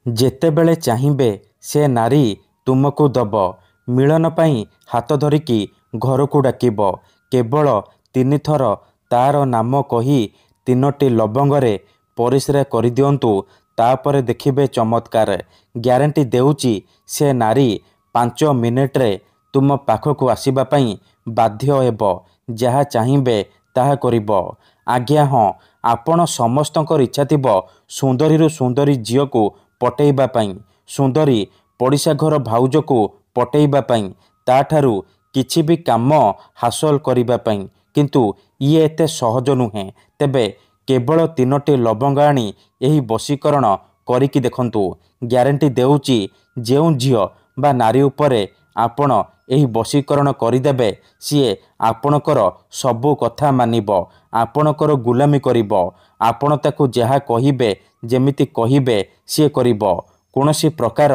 ଯେତେବେଳେ ଚାହିଁବେ ସେ ନାରୀ ତୁମକୁ ଦବ। ମିଳନ ପାଇଁ ହାତ ଧରିକି ଘରକୁ ଡାକିବ। କେବଳ 3 ଥର ତା'ର ନାମ କହି 3ଟି ଲବଙ୍ଗରେ ପରିସ୍ରା କରିଦିଅନ୍ତୁ। ତାପରେ ଦେଖିବେ ଚମତ୍କାର। ଗ୍ୟାରେଣ୍ଟି ଦେଉଛି ସେ ନାରୀ 5 ମିନିଟରେ ତୁମ ପାଖକୁ ଆସିବା ପାଇଁ ବାଧ୍ୟ ହେବ। ଯାହା ଚାହିଁବେ ତାହା କରିବ। ଆଜ୍ଞା ହଁ, ଆପଣ ସମସ୍ତଙ୍କର ଇଚ୍ଛା ଥିବ ସୁନ୍ଦରୀରୁ ସୁନ୍ଦରୀ ଝିଅକୁ ପଟେଇବା ପାଇଁ, ସୁନ୍ଦରୀ ପଡ଼ିଶା ଘର ଭାଉଜକୁ ପଟେଇବା ପାଇଁ, ତା'ଠାରୁ କିଛି ବି କାମ ହାସଲ କରିବା ପାଇଁ। କିନ୍ତୁ ଇଏ ଏତେ ସହଜ ନୁହେଁ। ତେବେ କେବଳ 3ଟି ଲବଙ୍ଗ ଆଣି ଏହି ବଶୀକରଣ କରିକି ଦେଖନ୍ତୁ। ଗ୍ୟାରେଣ୍ଟି ଦେଉଛି ଯେଉଁ ଝିଅ ବା ନାରୀ ଉପରେ ଆପଣ ଏହି ବଶୀକରଣ କରିଦେବେ ସିଏ ଆପଣଙ୍କର ସବୁ କଥା ମାନିବ, ଆପଣଙ୍କର ଗୁଲାମୀ କରିବ। ଆପଣ ତାକୁ ଯାହା କହିବେ, ଯେମିତି କହିବେ ସିଏ କରିବ। କୌଣସି ପ୍ରକାର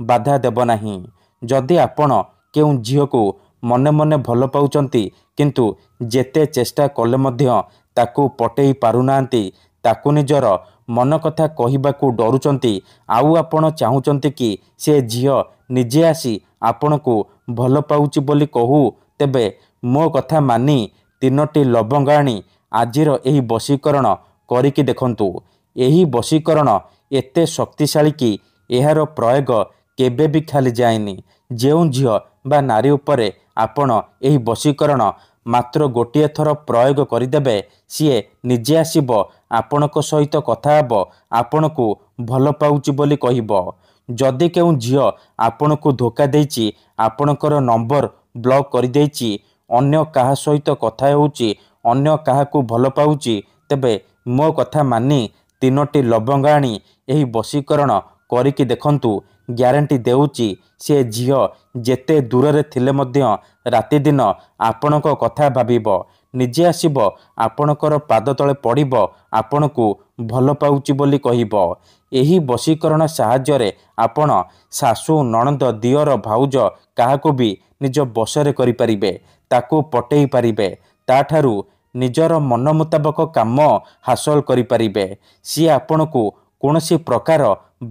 ବାଧା ଦେବ ନାହିଁ। ଯଦି ଆପଣ କେଉଁ ଝିଅକୁ ମନେ ମନେ ଭଲ ପାଉଛନ୍ତି କିନ୍ତୁ ଯେତେ ଚେଷ୍ଟା କଲେ ମଧ୍ୟ ତାକୁ ପଟେଇ ପାରୁନାହାନ୍ତି, ତାକୁ ନିଜର ମନ କଥା କହିବାକୁ ଡରୁଛନ୍ତି, ଆଉ ଆପଣ ଚାହୁଁଛନ୍ତି କି ସେ ଝିଅ ନିଜେ ଆସି ଆପଣଙ୍କୁ ଭଲ ପାଉଛି ବୋଲି କହୁ, ତେବେ ମୋ କଥା ମାନି 3ଟି ଲବଙ୍ଗ ଆଣି ଆଜିର ଏହି ବଶୀକରଣ କରିକି ଦେଖନ୍ତୁ। ଏହି ବଶୀକରଣ ଏତେ ଶକ୍ତିଶାଳୀ କି ଏହାର ପ୍ରୟୋଗ କେବେ ବି ଖାଲି ଯାଏନି। ଯେଉଁ ଝିଅ ବା ନାରୀ ଉପରେ ଆପଣ ଏହି ବଶୀକରଣ ମାତ୍ର ଗୋଟିଏ ଥର ପ୍ରୟୋଗ କରିଦେବେ, ସିଏ ନିଜେ ଆସିବ, ଆପଣଙ୍କ ସହିତ କଥା ହେବ, ଆପଣଙ୍କୁ ଭଲ ପାଉଛି ବୋଲି କହିବ। ଯଦି କେଉଁ ଝିଅ ଆପଣଙ୍କୁ ଧୋକା ଦେଇଛି, ଆପଣଙ୍କର ନମ୍ବର ବ୍ଲକ୍ କରିଦେଇଛି, ଅନ୍ୟ କାହା ସହିତ କଥା ହେଉଛି, ଅନ୍ୟ କାହାକୁ ଭଲ ପାଉଛି, ତେବେ ମୋ କଥା ମାନି 3ଟି ଲବଙ୍ଗ ଆଣି ଏହି ବଶୀକରଣ କରିକି ଦେଖନ୍ତୁ। ଗ୍ୟାରେଣ୍ଟି ଦେଉଛି ସେ ଝିଅ ଯେତେ ଦୂରରେ ଥିଲେ ମଧ୍ୟ ରାତିଦିନ ଆପଣଙ୍କ କଥା ଭାବିବ, ନିଜେ ଆସିବ, ଆପଣଙ୍କର ପାଦ ତଳେ ପଡ଼ିବ, ଆପଣଙ୍କୁ ଭଲ ପାଉଛି ବୋଲି କହିବ। ଏହି ବଶୀକରଣ ସାହାଯ୍ୟରେ ଆପଣ ଶାଶୁ, ନଣନ୍ଦ, ଦିଅର, ଭାଉଜ କାହାକୁ ବି ନିଜ ବଶରେ କରିପାରିବେ, ତାକୁ ପଟେଇ ପାରିବେ, ତା'ଠାରୁ ନିଜର ମନ ମୁତାବକ କାମ ହାସଲ କରିପାରିବେ। ସିଏ ଆପଣଙ୍କୁ କୌଣସି ପ୍ରକାର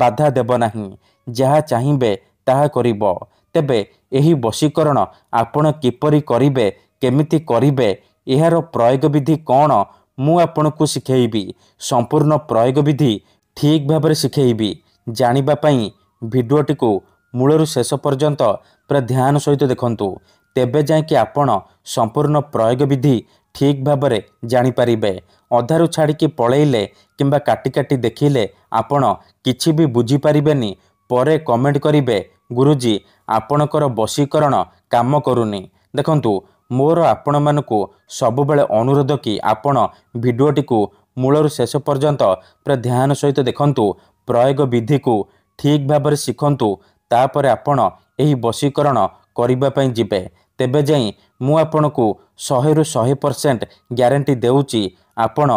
ବାଧା ଦେବ ନାହିଁ। ଯାହା ଚାହିଁବେ ତାହା କରିବ। ତେବେ ଏହି ବଶୀକରଣ ଆପଣ କିପରି କରିବେ, କେମିତି କରିବେ, ଏହାର ପ୍ରୟୋଗ ବିଧି କ'ଣ, ମୁଁ ଆପଣଙ୍କୁ ଶିଖେଇବି। ସମ୍ପୂର୍ଣ୍ଣ ପ୍ରୟୋଗ ବିଧି ଠିକ୍ ଭାବରେ ଶିଖେଇବି। ଜାଣିବା ପାଇଁ ଭିଡ଼ିଓଟିକୁ ମୂଳରୁ ଶେଷ ପର୍ଯ୍ୟନ୍ତ ପୁରା ଧ୍ୟାନ ସହିତ ଦେଖନ୍ତୁ। ତେବେ ଯାଇକି ଆପଣ ସମ୍ପୂର୍ଣ୍ଣ ପ୍ରୟୋଗ ବିଧି ଠିକ୍ ଭାବରେ ଜାଣିପାରିବେ। ଅଧାରୁ ଛାଡ଼ିକି ପଳେଇଲେ କିମ୍ବା କାଟି କାଟି ଦେଖିଲେ ଆପଣ କିଛି ବି ବୁଝିପାରିବେନି। ପରେ କମେଣ୍ଟ କରିବେ, ଗୁରୁଜୀ ଆପଣଙ୍କର ବଶୀକରଣ କାମ କରୁନି। ଦେଖନ୍ତୁ, ମୋର ଆପଣମାନଙ୍କୁ ସବୁବେଳେ ଅନୁରୋଧ କି ଆପଣ ଭିଡ଼ିଓଟିକୁ ମୂଳରୁ ଶେଷ ପର୍ଯ୍ୟନ୍ତ ପୁରା ଧ୍ୟାନ ସହିତ ଦେଖନ୍ତୁ। ପ୍ରୟୋଗ ବିଧିକୁ ଠିକ୍ ଭାବରେ ଶିଖନ୍ତୁ। ତାପରେ ଆପଣ ଏହି ବଶୀକରଣ କରିବା ପାଇଁ ଯିବେ। ତେବେ ଯାଇ ମୁଁ ଆପଣଙ୍କୁ 100ରୁ 100% ଗ୍ୟାରେଣ୍ଟି ଦେଉଛି ଆପଣ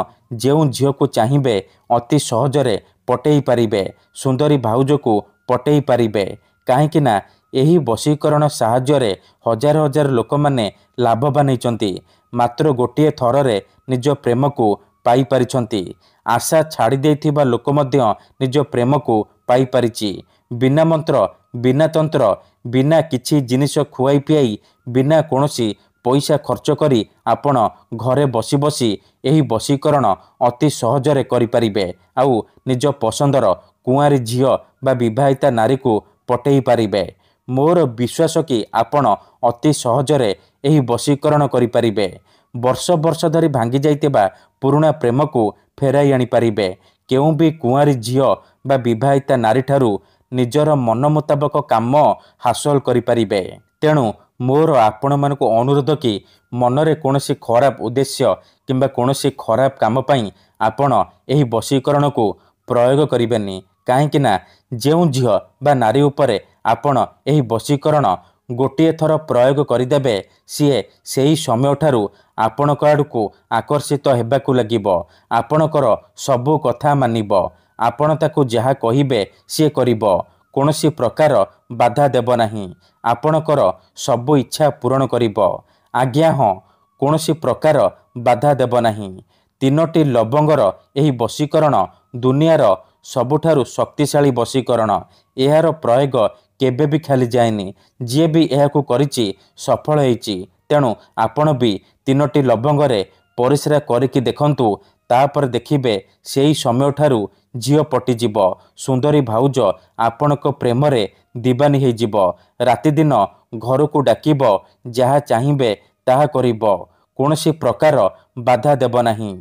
ଯେଉଁ ଝିଅକୁ ଚାହିଁବେ ଅତି ସହଜରେ ପଟେଇ ପାରିବେ, ସୁନ୍ଦରୀ ଭାଉଜକୁ ପଟେଇ ପାରିବେ। କାହିଁକି ନା ଏହି ବଶୀକରଣ ସାହାଯ୍ୟରେ ହଜାର ହଜାର ଲୋକମାନେ ଲାଭବାନ ହେଇଛନ୍ତି। ମାତ୍ର ଗୋଟିଏ ଥରରେ ନିଜ ପ୍ରେମକୁ ପାଇପାରିଛନ୍ତି। ଆଶା ଛାଡ଼ି ଦେଇଥିବା ଲୋକ ମଧ୍ୟ ନିଜ ପ୍ରେମକୁ ପାଇପାରିଛି। ବିନା ମନ୍ତ୍ର, ବିନା ତନ୍ତ୍ର, ବିନା କିଛି ଜିନିଷ ଖୁଆଇ ପିଆଇ, ବିନା କୌଣସି ପଇସା ଖର୍ଚ୍ଚ କରି ଆପଣ ଘରେ ବସି ବସି ଏହି ବଶୀକରଣ ଅତି ସହଜରେ କରିପାରିବେ। ଆଉ ନିଜ ପସନ୍ଦର କୁଆଁରୀ ଝିଅ ବା ବିବାହିତା ନାରୀକୁ ପଟେଇ ପାରିବେ। ମୋର ବିଶ୍ୱାସ କି ଆପଣ ଅତି ସହଜରେ ଏହି ବଶୀକରଣ କରିପାରିବେ। ବର୍ଷ ବର୍ଷ ଧରି ଭାଙ୍ଗି ଯାଇଥିବା ପୁରୁଣା ପ୍ରେମକୁ ଫେରାଇ ଆଣିପାରିବେ। କେଉଁ ବି କୁଆଁରୀ ଝିଅ ବା ବିବାହିତା ନାରୀଠାରୁ ନିଜର ମନ ମୁତାବକ କାମ ହାସଲ କରିପାରିବେ। ତେଣୁ ମୋର ଆପଣମାନଙ୍କୁ ଅନୁରୋଧ କି ମନରେ କୌଣସି ଖରାପ ଉଦ୍ଦେଶ୍ୟ କିମ୍ବା କୌଣସି ଖରାପ କାମ ପାଇଁ ଆପଣ ଏହି ବଶୀକରଣକୁ ପ୍ରୟୋଗ କରିବେନି। କାହିଁକି ନା ଯେଉଁ ଝିଅ ବା ନାରୀ ଉପରେ ଆପଣ ଏହି ବଶୀକରଣ ଗୋଟିଏ ଥର ପ୍ରୟୋଗ କରିଦେବେ, ସିଏ ସେହି ସମୟଠାରୁ ଆପଣଙ୍କ ଆଡ଼କୁ ଆକର୍ଷିତ ହେବାକୁ ଲାଗିବ, ଆପଣଙ୍କର ସବୁ କଥା ମାନିବ, ଆପଣ ତାକୁ ଯାହା କହିବେ ସିଏ କରିବ। କୌଣସି ପ୍ରକାର ବାଧା ଦେବ ନାହିଁ। ଆପଣଙ୍କର ସବୁ ଇଚ୍ଛା ପୂରଣ କରିବ। ଆଜ୍ଞା ହଁ, କୌଣସି ପ୍ରକାର ବାଧା ଦେବ ନାହିଁ। 3ଟି ଲବଙ୍ଗର ଏହି ବଶୀକରଣ ଦୁନିଆର ସବୁଠାରୁ ଶକ୍ତିଶାଳୀ ବଶୀକରଣ। ଏହାର ପ୍ରୟୋଗ କେବେ ବି ଖାଲି ଯାଏନି। ଯିଏ ବି ଏହାକୁ କରିଛି ସଫଳ ହେଇଛି। ତେଣୁ ଆପଣ ବି 3ଟି ଲବଙ୍ଗରେ ପରିସ୍ରା କରିକି ଦେଖନ୍ତୁ। ତାପରେ ଦେଖିବେ ସେଇ ସମୟଠାରୁ ଝିଅ ପଟିଯିବ। ସୁନ୍ଦରୀ ଭାଉଜ ଆପଣଙ୍କ ପ୍ରେମରେ ଦିବାନୀ ହେଇଯିବ। ରାତିଦିନ ଘରକୁ ଡାକିବ, ଯାହା ଚାହିଁବେ ତାହା କରିବ। କୌଣସି ପ୍ରକାର ବାଧା ଦେବ ନାହିଁ।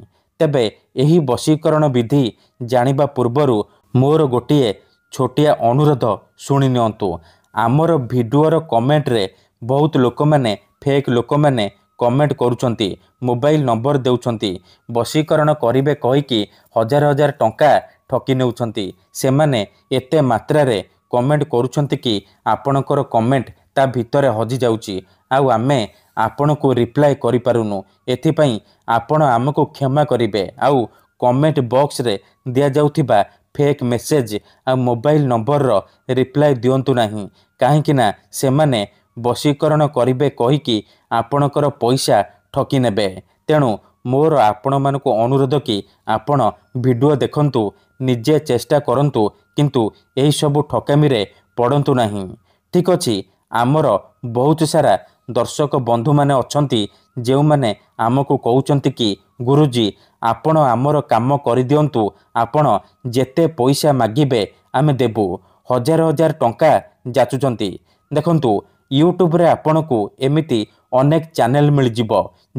ତେବେ ଏହି ବଶୀକରଣ ବିଧି ଜାଣିବା ପୂର୍ବରୁ ମୋର ଗୋଟିଏ ଛୋଟିଆ ଅନୁରୋଧ ଶୁଣି ନିଅନ୍ତୁ। ଆମର ଭିଡ଼ିଓର କମେଣ୍ଟରେ ବହୁତ ଲୋକମାନେ ଫେକ୍ ଲୋକମାନେ କମେଣ୍ଟ କରୁଛନ୍ତି, ମୋବାଇଲ ନମ୍ବର ଦେଉଛନ୍ତି, ବଶୀକରଣ କରିବେ କହିକି ହଜାର ହଜାର ଟଙ୍କା ଠକି ନେଉଛନ୍ତି। ସେମାନେ ଏତେ ମାତ୍ରାରେ କମେଣ୍ଟ କରୁଛନ୍ତି କି ଆପଣଙ୍କର କମେଣ୍ଟ ତା ଭିତରେ ହଜିଯାଉଛି। ଆଉ ଆମେ ଆପଣଙ୍କୁ ରିପ୍ଲାଏ କରିପାରୁନୁ। ଏଥିପାଇଁ ଆପଣ ଆମକୁ କ୍ଷମା କରିବେ। ଆଉ କମେଣ୍ଟ ବକ୍ସରେ ଦିଆଯାଉଥିବା ଫେକ୍ ମେସେଜ ଆଉ ମୋବାଇଲ ନମ୍ବରର ରିପ୍ଲାଏ ଦିଅନ୍ତୁ ନାହିଁ। କାହିଁକି ନା ସେମାନେ ବଶୀକରଣ କରିବେ କହିକି ଆପଣଙ୍କର ପଇସା ଠକି ନେବେ। ତେଣୁ ମୋର ଆପଣମାନଙ୍କୁ ଅନୁରୋଧ କି ଆପଣ ଭିଡ଼ିଓ ଦେଖନ୍ତୁ, ନିଜେ ଚେଷ୍ଟା କରନ୍ତୁ, କିନ୍ତୁ ଏହିସବୁ ଠକାମିରେ ପଡ଼ନ୍ତୁ ନାହିଁ। ଠିକ୍ ଅଛି। ଆମର ବହୁତ ସାରା ଦର୍ଶକ ବନ୍ଧୁମାନେ ଅଛନ୍ତି ଯେଉଁମାନେ ଆମକୁ କହୁଛନ୍ତି କି ଗୁରୁଜୀ ଆପଣ ଆମର କାମ କରିଦିଅନ୍ତୁ, ଆପଣ ଯେତେ ପଇସା ମାଗିବେ ଆମେ ଦେବୁ। ହଜାର ହଜାର ଟଙ୍କା ଯାଚୁଛନ୍ତି। ଦେଖନ୍ତୁ ୟୁଟ୍ୟୁବରେ ଆପଣଙ୍କୁ ଏମିତି ଅନେକ ଚ୍ୟାନେଲ ମିଳିଯିବ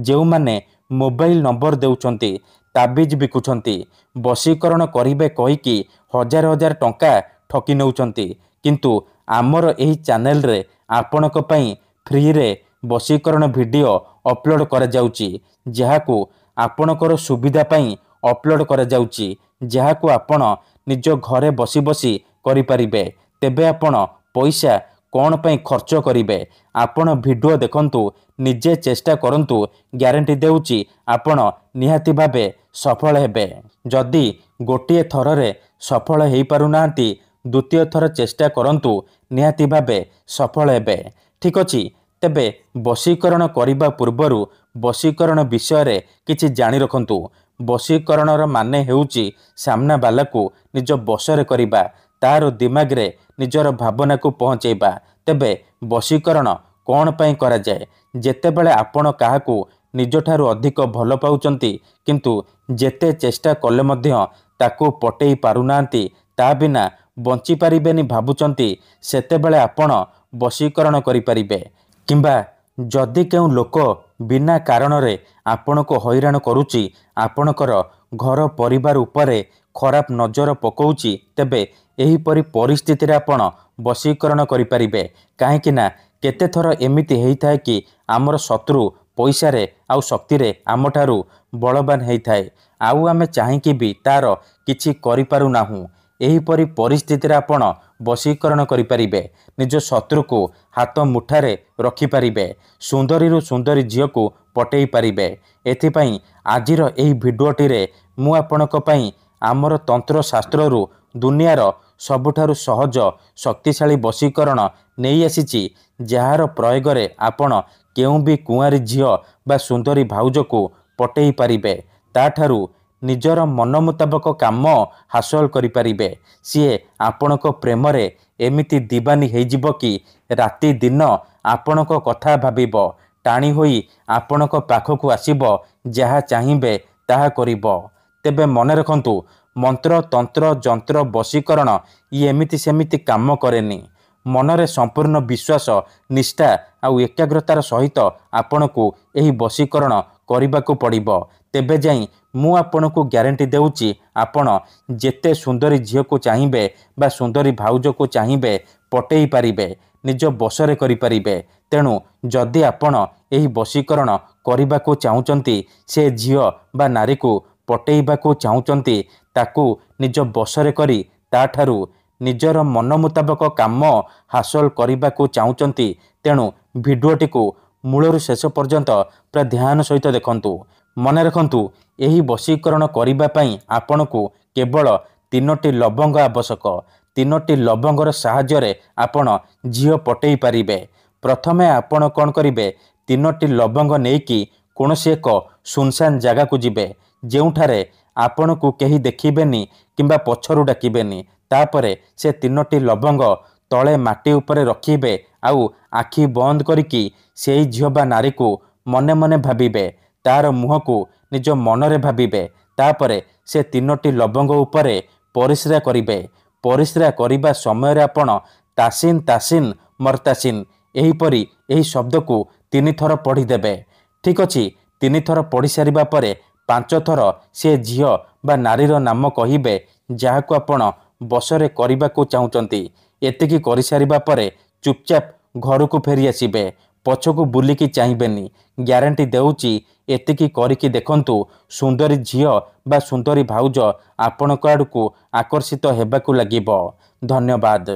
ଯେଉଁମାନେ ମୋବାଇଲ ନମ୍ବର ଦେଉଛନ୍ତି, ତାବିଜ ବିକୁଛନ୍ତି, ବଶୀକରଣ କରିବେ କହିକି ହଜାର ହଜାର ଟଙ୍କା ଠକି ନେଉଛନ୍ତି। କିନ୍ତୁ ଆମର ଏହି ଚ୍ୟାନେଲରେ ଆପଣଙ୍କ ପାଇଁ ଫ୍ରିରେ ବଶୀକରଣ ଭିଡ଼ିଓ ଅପଲୋଡ଼ କରାଯାଉଛି, ଯାହାକୁ ଆପଣଙ୍କର ସୁବିଧା ପାଇଁ ଅପଲୋଡ଼ କରାଯାଉଛି, ଯାହାକୁ ଆପଣ ନିଜ ଘରେ ବସି ବସି କରିପାରିବେ। ତେବେ ଆପଣ ପଇସା କ'ଣ ପାଇଁ ଖର୍ଚ୍ଚ କରିବେ? ଆପଣ ଭିଡ଼ିଓ ଦେଖନ୍ତୁ, ନିଜେ ଚେଷ୍ଟା କରନ୍ତୁ, ଗ୍ୟାରେଣ୍ଟି ଦେଉଛି ଆପଣ ନିହାତି ଭାବେ ସଫଳ ହେବେ। ଯଦି ଗୋଟିଏ ଥରରେ ସଫଳ ହେଇପାରୁନାହାନ୍ତି, ଦ୍ୱିତୀୟ ଥର ଚେଷ୍ଟା କରନ୍ତୁ, ନିହାତି ଭାବେ ସଫଳ ହେବେ। ଠିକ୍ ଅଛି। ତେବେ ବଶୀକରଣ କରିବା ପୂର୍ବରୁ ବଶୀକରଣ ବିଷୟରେ କିଛି ଜାଣି ରଖନ୍ତୁ। ବଶୀକରଣର ମାନେ ହେଉଛି ସାମ୍ନାବାଲାକୁ ନିଜ ବଶରେ କରିବା, ତାର ଦିମାଗରେ ନିଜର ଭାବନାକୁ ପହଞ୍ଚାଇବା। ତେବେ ବଶୀକରଣ କ'ଣ ପାଇଁ କରାଯାଏ? ଯେତେବେଳେ ଆପଣ କାହାକୁ ନିଜଠାରୁ ଅଧିକ ଭଲ ପାଉଛନ୍ତି, କିନ୍ତୁ ଯେତେ ଚେଷ୍ଟା କଲେ ମଧ୍ୟ ତାକୁ ପଟେଇ ପାରୁନାହାନ୍ତି, ତା ବିନା ବଞ୍ଚିପାରିବେନି ଭାବୁଛନ୍ତି, ସେତେବେଳେ ଆପଣ ବଶୀକରଣ କରିପାରିବେ। କିମ୍ବା ଯଦି କେଉଁ ଲୋକ ବିନା କାରଣରେ ଆପଣଙ୍କୁ ହଇରାଣ କରୁଛି, ଆପଣଙ୍କର ଘର ପରିବାର ଉପରେ ଖରାପ ନଜର ପକାଉଛି, ତେବେ ଏହିପରି ପରିସ୍ଥିତିରେ ଆପଣ ବଶୀକରଣ କରିପାରିବେ। କାହିଁକି ନା କେତେଥର ଏମିତି ହେଇଥାଏ କି ଆମର ଶତ୍ରୁ ପଇସାରେ ଆଉ ଶକ୍ତିରେ ଆମଠାରୁ ବଳବାନ ହେଇଥାଏ, ଆଉ ଆମେ ଚାହିଁକି ବି ତାର କିଛି କରିପାରୁନାହୁଁ। ଏହିପରି ପରିସ୍ଥିତିରେ ଆପଣ ବଶୀକରଣ କରିପାରିବେ। ନିଜ ଶତ୍ରୁକୁ ହାତ ମୁଠାରେ ରଖିପାରିବେ। ସୁନ୍ଦରୀରୁ ସୁନ୍ଦରୀ ଝିଅକୁ ପଟେଇ ପାରିବେ। ଏଥିପାଇଁ ଆଜିର ଏହି ଭିଡ଼ିଓଟିରେ ମୁଁ ଆପଣଙ୍କ ପାଇଁ ଆମର ତନ୍ତ୍ରଶାସ୍ତ୍ରରୁ ଦୁନିଆର ସବୁଠାରୁ ସହଜ ଶକ୍ତିଶାଳୀ ବଶୀକରଣ ନେଇ ଆସିଛି, ଯାହାର ପ୍ରୟୋଗରେ ଆପଣ କେଉଁ ବି କୁଆଁରୀ ଝିଅ ବା ସୁନ୍ଦରୀ ଭାଉଜକୁ ପଟେଇ ପାରିବେ। ତାଠାରୁ ନିଜର ମନ ମୁତାବକ କାମ ହାସଲ କରିପାରିବେ। ସିଏ ଆପଣଙ୍କ ପ୍ରେମରେ ଏମିତି ଦିବାନୀ ହେଇଯିବ କି ରାତି ଦିନ ଆପଣଙ୍କ କଥା ଭାବିବ, ଟାଣି ହୋଇ ଆପଣଙ୍କ ପାଖକୁ ଆସିବ, ଯାହା ଚାହିଁବେ ତାହା କରିବ। ତେବେ ମନେ ରଖନ୍ତୁ, ମନ୍ତ୍ର ତନ୍ତ୍ର ଯନ୍ତ୍ର ବଶୀକରଣ ଇଏ ଏମିତି ସେମିତି କାମ କରେନି। ମନରେ ସମ୍ପୂର୍ଣ୍ଣ ବିଶ୍ୱାସ, ନିଷ୍ଠା ଆଉ ଏକାଗ୍ରତାର ସହିତ ଆପଣଙ୍କୁ ଏହି ବଶୀକରଣ କରିବାକୁ ପଡ଼ିବ। ତେବେ ଯାଇ ମୁଁ ଆପଣଙ୍କୁ ଗ୍ୟାରେଣ୍ଟି ଦେଉଛି, ଆପଣ ଯେତେ ସୁନ୍ଦରୀ ଝିଅକୁ ଚାହିଁବେ ବା ସୁନ୍ଦରୀ ଭାଉଜକୁ ଚାହିଁବେ ପଟେଇ ପାରିବେ, ନିଜ ବଶରେ କରିପାରିବେ। ତେଣୁ ଯଦି ଆପଣ ଏହି ବଶୀକରଣ କରିବାକୁ ଚାହୁଁଛନ୍ତି, ସେ ଝିଅ ବା ନାରୀକୁ ପଟେଇବାକୁ ଚାହୁଁଛନ୍ତି, ତାକୁ ନିଜ ବଶରେ କରି ତାଠାରୁ ନିଜର ମନ ମୁତାବକ କାମ ହାସଲ କରିବାକୁ ଚାହୁଁଛନ୍ତି, ତେଣୁ ଭିଡ଼ିଓଟିକୁ ମୂଳରୁ ଶେଷ ପର୍ଯ୍ୟନ୍ତ ପୁରା ଧ୍ୟାନ ସହିତ ଦେଖନ୍ତୁ। ମନେ ରଖନ୍ତୁ, ଏହି ବଶୀକରଣ କରିବା ପାଇଁ ଆପଣଙ୍କୁ କେବଳ 3ଟି ଲବଙ୍ଗ ଆବଶ୍ୟକ। 3ଟି ଲବଙ୍ଗର ସାହାଯ୍ୟରେ ଆପଣ ଝିଅ ପଟେଇ ପାରିବେ। ପ୍ରଥମେ ଆପଣ କ'ଣ କରିବେ? 3ଟି ଲବଙ୍ଗ ନେଇକି କୌଣସି ଏକ ସୁନସାନ ଜାଗାକୁ ଯିବେ, ଯେଉଁଠାରେ ଆପଣଙ୍କୁ କେହି ଦେଖିବେନି କିମ୍ବା ପଛରୁ ଡାକିବେନି। ତାପରେ ସେ 3ଟି ଲବଙ୍ଗ ତଳେ ମାଟି ଉପରେ ରଖିବେ ଆଉ ଆଖି ବନ୍ଦ କରିକି ସେଇ ଝିଅ ବା ନାରୀକୁ ମନେ ମନେ ଭାବିବେ। ତାର ମୁହଁକୁ ନିଜ ମନରେ ଭାବିବେ। ତାପରେ ସେ 3ଟି ଲବଙ୍ଗ ଉପରେ ପରିସ୍ରା କରିବେ। ପରିସ୍ରା କରିବା ସମୟରେ ଆପଣ ତାସିନ୍ ତାସିନ୍ ମର୍ତାସିନ୍ ଏହିପରି ଏହି ଶବ୍ଦକୁ 3 ଥର ପଢ଼ିଦେବେ। ଠିକ୍ ଅଛି। 3 ଥର ପଢ଼ି ସାରିବା ପରେ 5 ଥର ସେ ଝିଅ ବା ନାରୀର ନାମ କହିବେ ଯାହାକୁ ଆପଣ ବଶରେ କରିବାକୁ ଚାହୁଁଛନ୍ତି। ଏତିକି କରିସାରିବା ପରେ ଚୁପଚାପ ଘରକୁ ଫେରି ଆସିବେ। ପଛକୁ ବୁଲିକି ଚାହିଁବେନି। ଗ୍ୟାରେଣ୍ଟି ଦେଉଛି ଏତିକି କରିକି ଦେଖନ୍ତୁ, ସୁନ୍ଦରୀ ଝିଅ ବା ସୁନ୍ଦରୀ ଭାଉଜ ଆପଣଙ୍କ ଆଡ଼କୁ ଆକର୍ଷିତ ହେବାକୁ ଲାଗିବ। ଧନ୍ୟବାଦ।